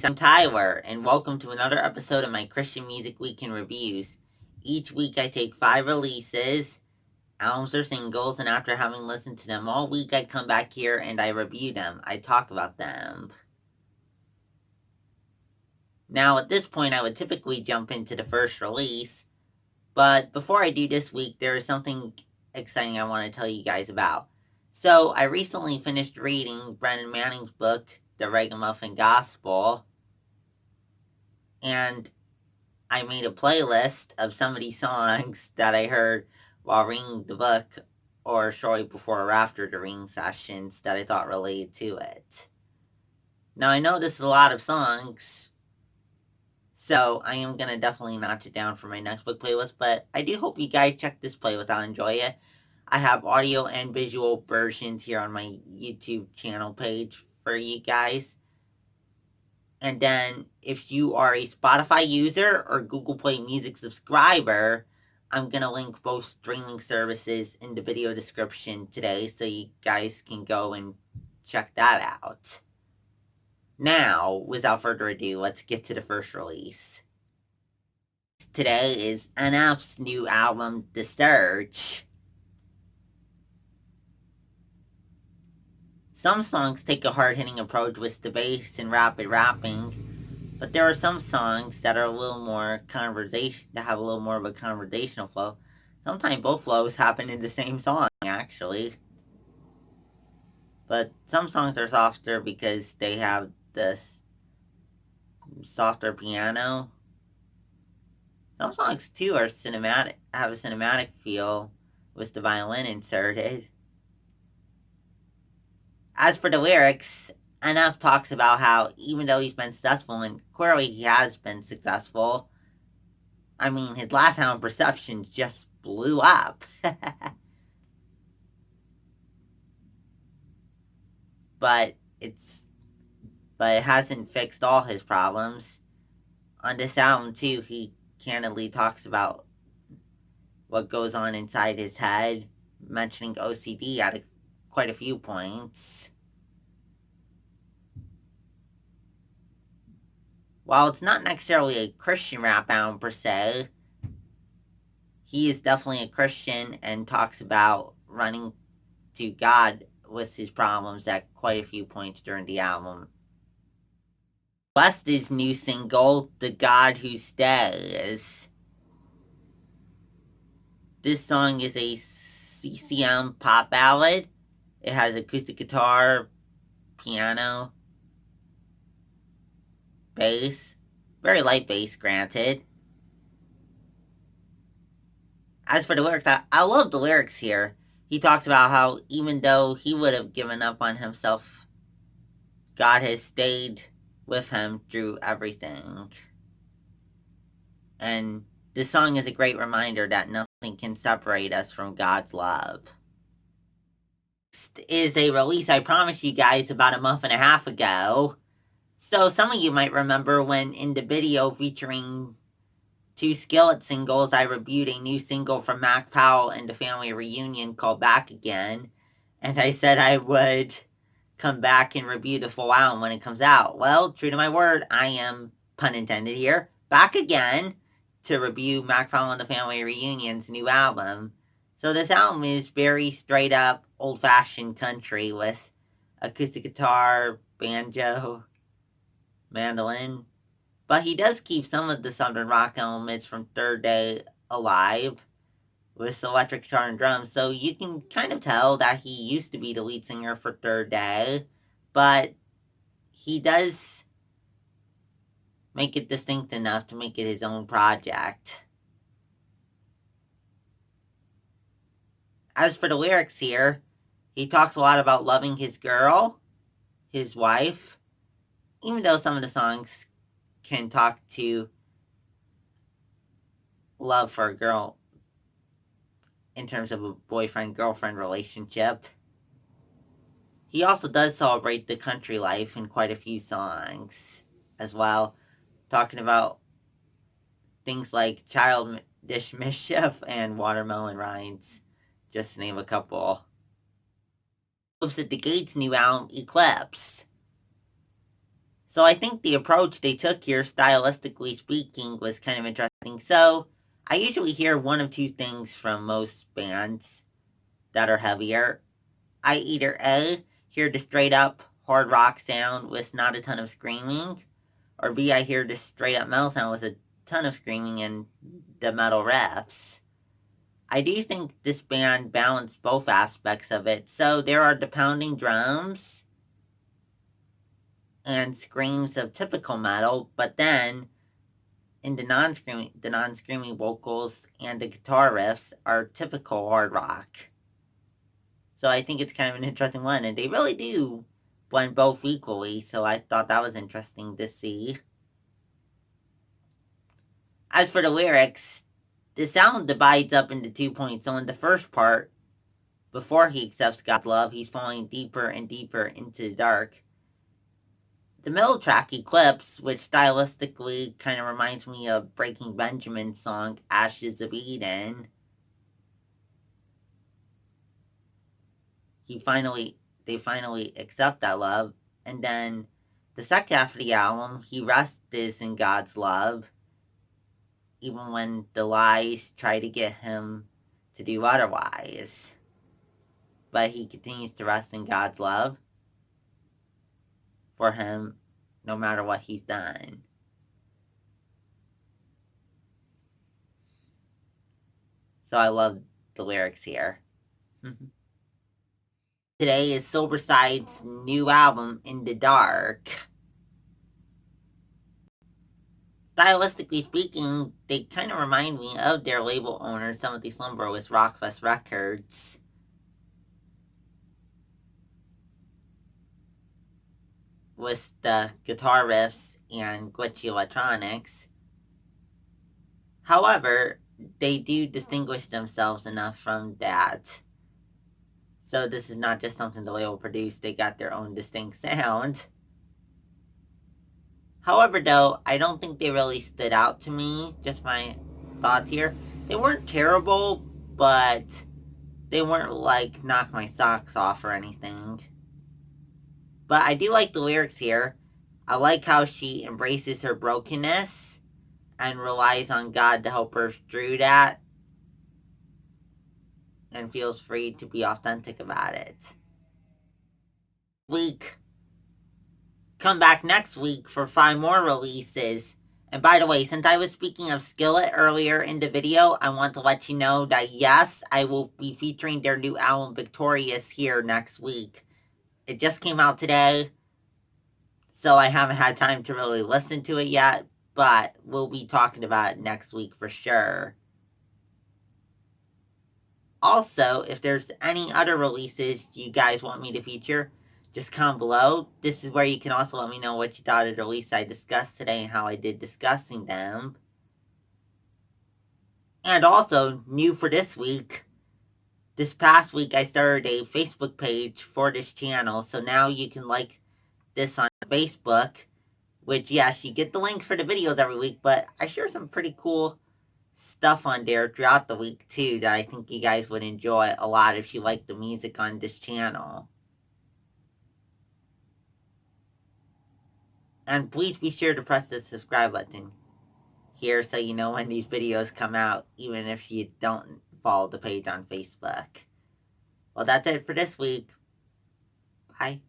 I'm Tyler, and welcome to another episode of my Christian Music Week in Reviews. Each week I take 5 releases, albums or singles, and after having listened to them all week, I come back here and I review them. I talk about them. Now, at this point, I would typically jump into the first release, but before I do this week, there is something exciting I want to tell you guys about. So, I recently finished reading Brennan Manning's book, The Ragamuffin Gospel, and I made a playlist of some of these songs that I heard while reading the book or shortly before or after the reading sessions that I thought related to it. Now, I know this is a lot of songs, so I am going to definitely notch it down for my next book playlist, but I do hope you guys check this playlist out and enjoy it. I have audio and visual versions here on my YouTube channel page for you guys. And then, if you are a Spotify user or Google Play Music subscriber, I'm going to link both streaming services in the video description today so you guys can go and check that out. Now, without further ado, let's get to the first release. Today is NF's new album, The Search. Some songs take a hard-hitting approach with the bass and rapid rapping, but there are some songs that are a little more that have a little more of a conversational flow. Sometimes both flows happen in the same song, actually. But some songs are softer because they have this softer piano. Some songs, too, are have a cinematic feel with the violin inserted. As for the lyrics, NF talks about how even though he's been successful, and clearly he has been successful, I mean, his last album, Perception, just blew up. but it hasn't fixed all his problems. On this album, too, he candidly talks about what goes on inside his head, mentioning OCD at quite a few points. While it's not necessarily a Christian rap album per se, he is definitely a Christian and talks about running to God with his problems at quite a few points during the album. West's new single, The God Who Stays. This song is a CCM pop ballad. It has acoustic guitar, piano, bass. Very light bass, granted. As for the lyrics, I love the lyrics here. He talks about how even though he would have given up on himself, God has stayed with him through everything. And this song is a great reminder that nothing can separate us from God's love. Next is a release I promised you guys about a month and a half ago. So some of you might remember when in the video featuring 2 Skillet singles, I reviewed a new single from Mac Powell and the Family Reunion called Back Again, and I said I would come back and review the full album when it comes out. Well, true to my word, I am, pun intended here, back again to review Mac Powell and the Family Reunion's new album. So this album is very straight up old-fashioned country with acoustic guitar, banjo, mandolin. But he does keep some of the southern rock elements from Third Day alive with electric guitar and drums, so you can kind of tell that he used to be the lead singer for Third Day, but he does make it distinct enough to make it his own project. As for the lyrics here, he talks a lot about loving his girl, his wife, even though some of the songs can talk to love for a girl in terms of a boyfriend-girlfriend relationship. He also does celebrate the country life in quite a few songs as well, talking about things like Childish Mischief and Watermelon Rinds, just to name a couple. At The Gates' new album, Eclipse. So I think the approach they took here, stylistically speaking, was kind of interesting. So I usually hear one of two things from most bands that are heavier. I either A, hear the straight up hard rock sound with not a ton of screaming, or B, I hear the straight up metal sound with a ton of screaming and the metal riffs. I do think this band balanced both aspects of it. So there are the pounding drums and screams of typical metal, but then in the non-screaming vocals and the guitar riffs are typical hard rock. So I think it's kind of an interesting one, and they really do blend both equally, so I thought that was interesting to see. As for the lyrics, the sound divides up into 2 points. So in the first part, before he accepts God's love, he's falling deeper and deeper into the dark. The middle track, Eclipse, which stylistically kind of reminds me of Breaking Benjamin's song, Ashes of Eden. They finally accept that love. And then the second half of the album, he rests in God's love, even when the lies try to get him to do otherwise. But he continues to rest in God's love for him, no matter what he's done. So I love the lyrics here. Today is Silverside's new album, In The Dark. Stylistically speaking, they kind of remind me of their label owner, Timothy Slumber, with Rockfest Records. With the guitar riffs and glitchy electronics. However, they do distinguish themselves enough from that. So this is not just something the label produced, they got their own distinct sound. However, though, I don't think they really stood out to me. Just my thoughts here. They weren't terrible, but they weren't like knock my socks off or anything. But I do like the lyrics here. I like how she embraces her brokenness and relies on God to help her through that and feels free to be authentic about it. Come back next week for 5 more releases. And by the way, since I was speaking of Skillet earlier in the video, I want to let you know that yes, I will be featuring their new album Victorious here next week. It just came out today, so I haven't had time to really listen to it yet, but we'll be talking about it next week for sure. Also, if there's any other releases you guys want me to feature, just comment below. This is where you can also let me know what you thought of the release I discussed today and how I did discussing them. And also, new for this week, this past week I started a Facebook page for this channel, so now you can like this on Facebook, which yes, you get the links for the videos every week, but I share some pretty cool stuff on there throughout the week too that I think you guys would enjoy a lot if you like the music on this channel. And please be sure to press the subscribe button here so you know when these videos come out, even if you don't follow the page on Facebook. Well, that's it for this week. Bye.